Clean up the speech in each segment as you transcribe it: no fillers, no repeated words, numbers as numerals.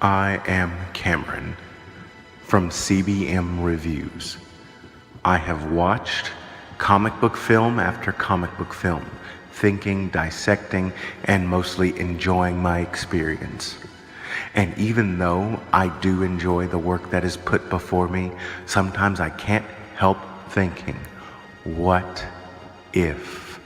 I am Cameron from CBM Reviews. I have watched comic book film after comic book film, thinking, dissecting, and mostly enjoying my experience. And even though I do enjoy the work that is put before me, sometimes I can't help thinking, what if?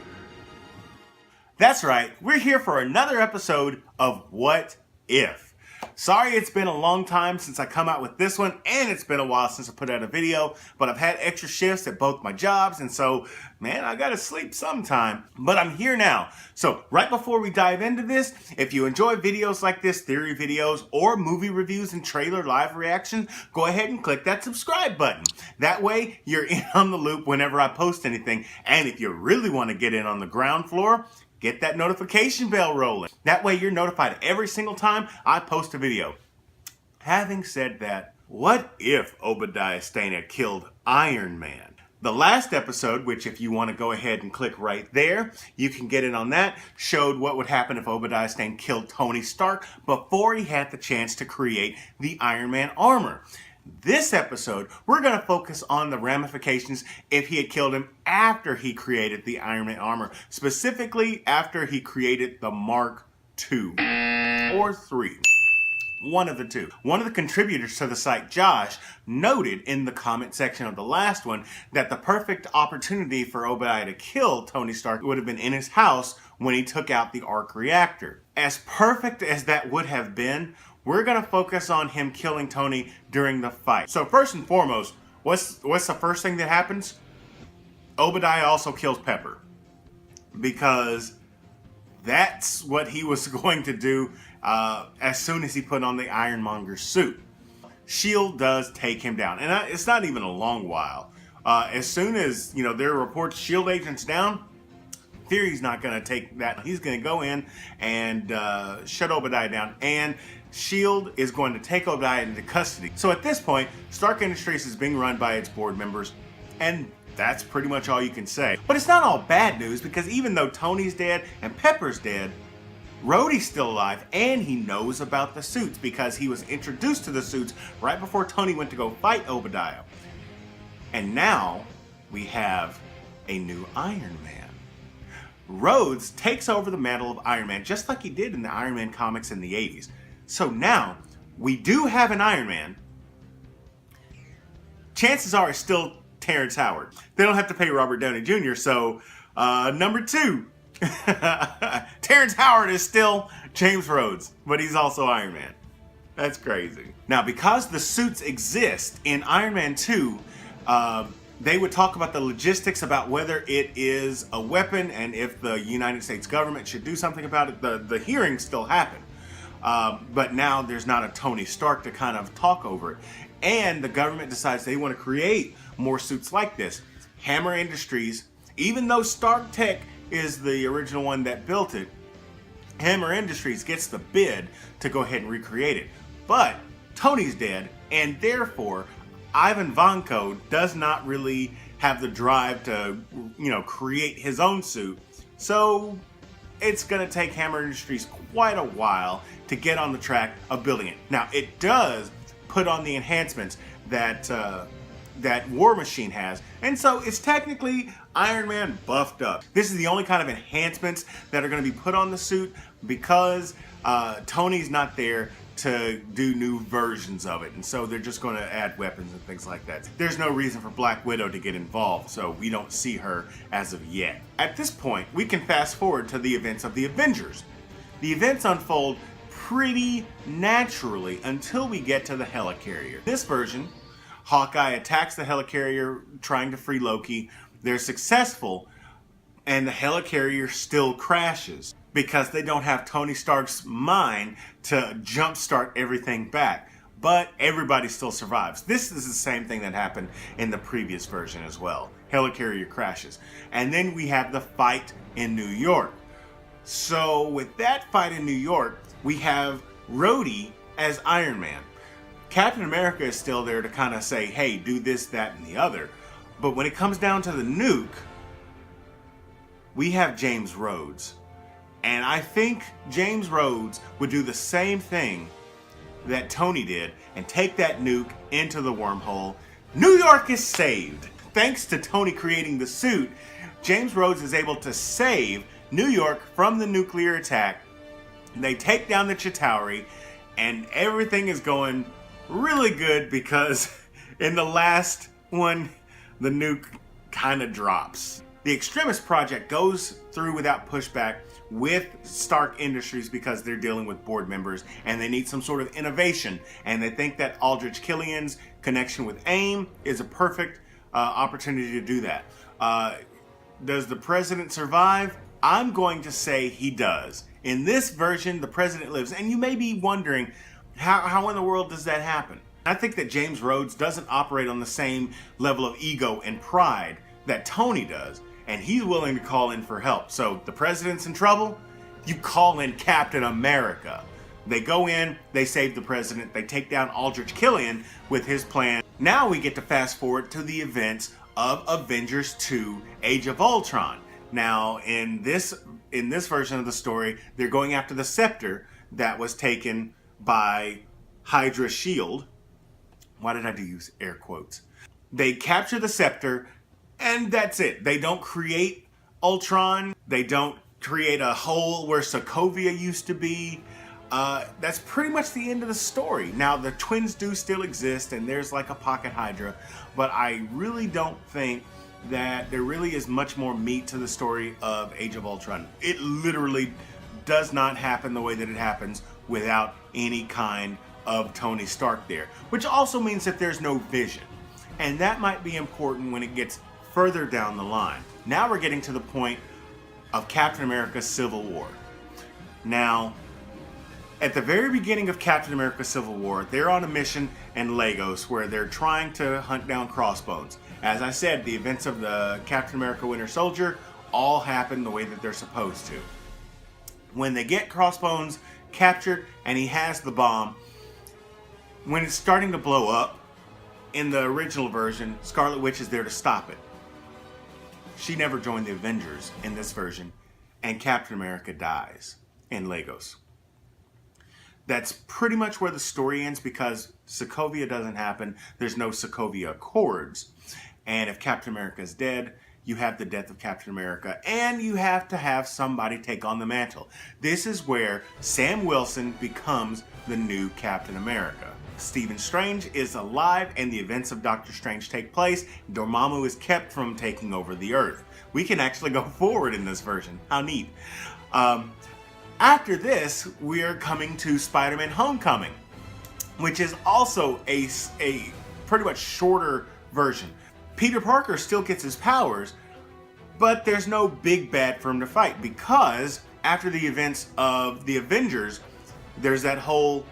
That's right, we're here for another episode of What If? Sorry it's been a long time since I come out with this one, and it's been a while since I put out a video, but I've had extra shifts at both my jobs, and so, man, I gotta sleep sometime. But I'm here now. So, right before we dive into this, if you enjoy videos like this, theory videos, or movie reviews and trailer live reactions, go ahead and click that subscribe button. That way, you're in on the loop whenever I post anything, and if you really want to get in on the ground floor, get that notification bell rolling. That way you're notified every single time I post a video. Having said that, what if Obadiah Stane had killed Iron Man? The last episode, which if you want to go ahead and click right there, you can get in on that, showed what would happen if Obadiah Stane killed Tony Stark before he had the chance to create the Iron Man armor. This episode, we're going to focus on the ramifications if he had killed him after he created the Iron Man armor, specifically after he created the Mark II or III. One of the two. One of the contributors to the site, Josh, noted in the comment section of the last one that the perfect opportunity for Obadiah to kill Tony Stark would have been in his house when he took out the arc reactor. As perfect as that would have been, we're going to focus on him killing Tony during the fight. So first and foremost, what's the first thing that happens? Obadiah also kills Pepper, because that's what he was going to do as soon as he put on the Ironmonger's suit. S.H.I.E.L.D. does take him down, and it's not even a long while. As soon as, there are reports S.H.I.E.L.D. agents down, Fury's not going to take that. He's going to go in and shut Obadiah down, and S.H.I.E.L.D. is going to take Obadiah into custody. So at this point, Stark Industries is being run by its board members, and that's pretty much all you can say. But it's not all bad news, because even though Tony's dead and Pepper's dead, Rhodey's still alive, and he knows about the suits because he was introduced to the suits right before Tony went to go fight Obadiah. And now we have a new Iron Man. Rhodes takes over the mantle of Iron Man, just like he did in the Iron Man comics in the 80s. So now, we do have an Iron Man. Chances are it's still Terrence Howard. They don't have to pay Robert Downey Jr., so number two, Terrence Howard is still James Rhodes, but he's also Iron Man. That's crazy. Now, because the suits exist in Iron Man 2, they would talk about the logistics about whether it is a weapon and if the United States government should do something about it. The hearings still happen. But now there's not a Tony Stark to kind of talk over it. And the government decides they want to create more suits like this. Hammer Industries, even though Stark Tech is the original one that built it, Hammer Industries gets the bid to go ahead and recreate it. But Tony's dead, and therefore Ivan Vanko does not really have the drive to, create his own suit. So it's going to take Hammer Industries quite a while to get on the track of building it. Now, it does put on the enhancements that that War Machine has, and so it's technically Iron Man buffed up. This is the only kind of enhancements that are going to be put on the suit because Tony's not there to do new versions of it, and so they're just going to add weapons and things like that. There's no reason for Black Widow to get involved, so we don't see her as of yet. At this point, we can fast forward to the events of the Avengers. The events unfold pretty naturally until we get to the Helicarrier. This version, Hawkeye attacks the Helicarrier trying to free Loki. They're successful, and the Helicarrier still crashes because they don't have Tony Stark's mind to jumpstart everything back. But everybody still survives. This is the same thing that happened in the previous version as well. Helicarrier crashes. And then we have the fight in New York. So with that fight in New York, we have Rhodey as Iron Man. Captain America is still there to kind of say, hey, do this, that, and the other. But when it comes down to the nuke, we have James Rhodes. And I think James Rhodes would do the same thing that Tony did and take that nuke into the wormhole, New York is saved. Thanks to Tony creating the suit, James Rhodes is able to save New York from the nuclear attack. They take down the Chitauri, and everything is going really good because in the last one, the nuke kind of drops. The Extremis Project goes through without pushback with Stark Industries because they're dealing with board members and they need some sort of innovation, and they think that Aldrich Killian's connection with AIM is a perfect opportunity to do that. Does the president survive? I'm going to say he does. In this version, the president lives, and you may be wondering, how in the world does that happen? I think that James Rhodes doesn't operate on the same level of ego and pride that Tony does, and he's willing to call in for help. So the president's in trouble, you call in Captain America. They go in, they save the president, they take down Aldrich Killian with his plan. Now we get to fast forward to the events of Avengers 2: Age of Ultron. Now, in this version of the story, they're going after the scepter that was taken by Hydra's shield. Why did I use air quotes? They capture the scepter, and that's it. They don't create Ultron. They don't create a hole where Sokovia used to be. That's pretty much the end of the story. Now, the twins do still exist, and there's like a pocket Hydra, but I really don't think that there really is much more meat to the story of Age of Ultron. It literally does not happen the way that it happens without any kind of Tony Stark there, which also means that there's no vision. And that might be important when it gets further down the line. Now we're getting to the point of Captain America: Civil War. Now, at the very beginning of Captain America: Civil War, they're on a mission in Lagos where they're trying to hunt down Crossbones. As I said, the events of the Captain America Winter Soldier all happen the way that they're supposed to. When they get Crossbones captured and he has the bomb, when it's starting to blow up, in the original version, Scarlet Witch is there to stop it. She never joined the Avengers in this version, and Captain America dies in Lagos. That's pretty much where the story ends because Sokovia doesn't happen. There's no Sokovia Accords. And if Captain America is dead, you have the death of Captain America, and you have to have somebody take on the mantle. This is where Sam Wilson becomes the new Captain America. Stephen Strange is alive, and the events of Doctor Strange take place. Dormammu is kept from taking over the Earth. We can actually go forward in this version. How neat. After this, we're coming to Spider-Man Homecoming, which is also a pretty much shorter version. Peter Parker still gets his powers, but there's no big bad for him to fight because after the events of the Avengers, there's that whole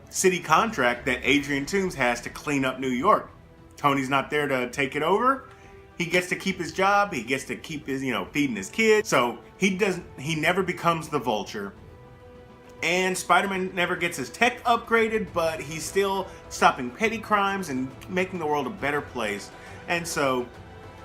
city contract that Adrian Toomes has to clean up New York. Tony's not there to take it over. He gets to keep his job. He gets to keep his, feeding his kids. So he never becomes the Vulture. And Spider-Man never gets his tech upgraded, but he's still stopping petty crimes and making the world a better place. And so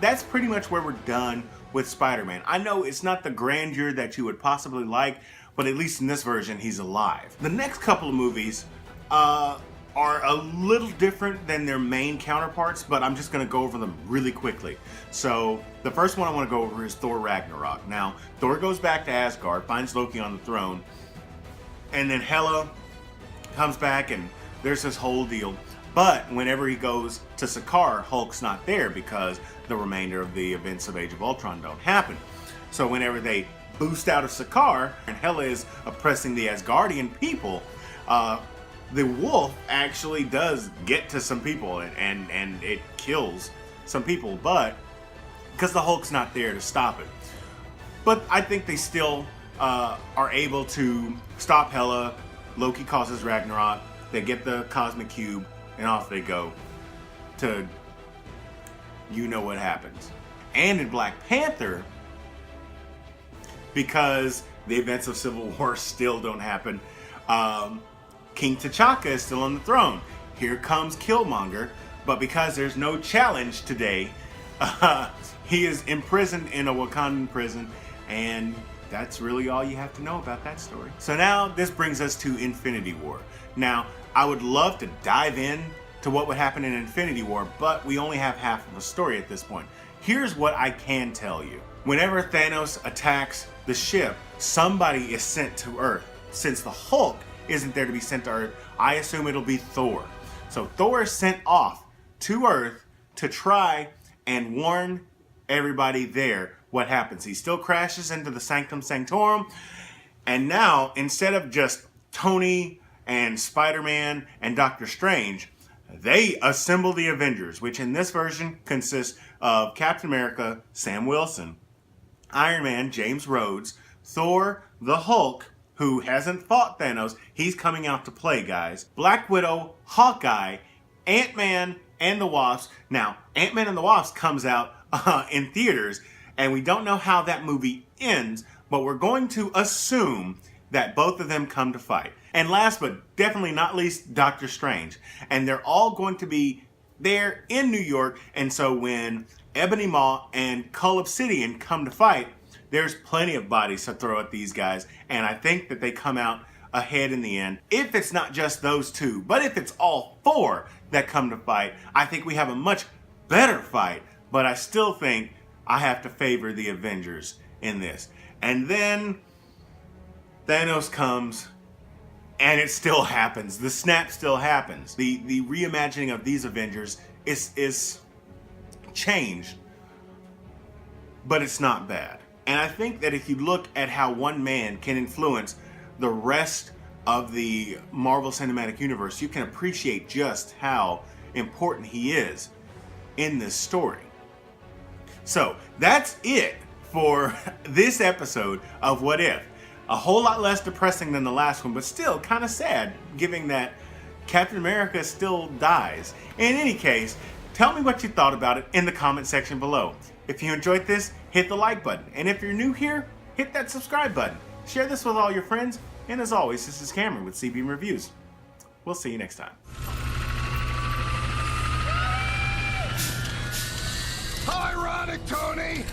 that's pretty much where we're done with Spider-Man. I know it's not the grandeur that you would possibly like, but at least in this version, he's alive. The next couple of movies are a little different than their main counterparts, but I'm just going to go over them really quickly. So the first one I want to go over is Thor Ragnarok. Now, Thor goes back to Asgard, finds Loki on the throne, and then Hela comes back and there's this whole deal. But whenever he goes to Sakaar, Hulk's not there because the remainder of the events of Age of Ultron don't happen. So whenever they boost out of Sakaar and Hela is oppressing the Asgardian people, the wolf actually does get to some people and it kills some people, but because the Hulk's not there to stop it. But I think they still are able to stop Hela. Loki causes Ragnarok. They get the Cosmic Cube, and off they go to what happens. And in Black Panther, because the events of Civil War still don't happen, King T'Chaka is still on the throne. Here comes Killmonger, but because there's no challenge today, he is imprisoned in a Wakandan prison, and that's really all you have to know about that story. So now this brings us to Infinity War. Now, I would love to dive in to what would happen in Infinity War, but we only have half of a story at this point. Here's what I can tell you. Whenever Thanos attacks the ship, somebody is sent to Earth. Since the Hulk isn't there to be sent to Earth, I assume it'll be Thor. So Thor is sent off to Earth to try and warn everybody there what happens. He still crashes into the Sanctum Sanctorum, and now instead of just Tony and Spider-Man and Doctor Strange, they assemble the Avengers, which in this version consists of Captain America, Sam Wilson, Iron Man, James Rhodes, Thor, the Hulk, who hasn't fought Thanos, he's coming out to play, guys, Black Widow, Hawkeye, Ant-Man, and the Wasp. Now, Ant-Man and the Wasp comes out in theaters, and we don't know how that movie ends, but we're going to assume that both of them come to fight. And last but definitely not least, Doctor Strange. And they're all going to be there in New York, and so when Ebony Maw and Cull Obsidian come to fight, there's plenty of bodies to throw at these guys, and I think that they come out ahead in the end. If it's not just those two, but if it's all four that come to fight, I think we have a much better fight, but I still think I have to favor the Avengers in this. And then Thanos comes, and it still happens. The snap still happens. The reimagining of these Avengers is changed, but it's not bad. And I think that if you look at how one man can influence the rest of the Marvel Cinematic Universe, you can appreciate just how important he is in this story. So that's it for this episode of What If. A whole lot less depressing than the last one, but still kind of sad, given that Captain America still dies. In any case, tell me what you thought about it in the comment section below. If you enjoyed this, hit the like button. And if you're new here, hit that subscribe button. Share this with all your friends. And as always, this is Cameron with CBM Reviews. We'll see you next time. How ironic, Tony!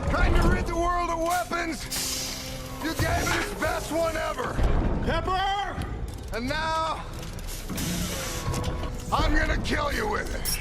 Trying to rid the world of weapons, you gave it its best one ever. Pepper! And now, I'm gonna kill you with it.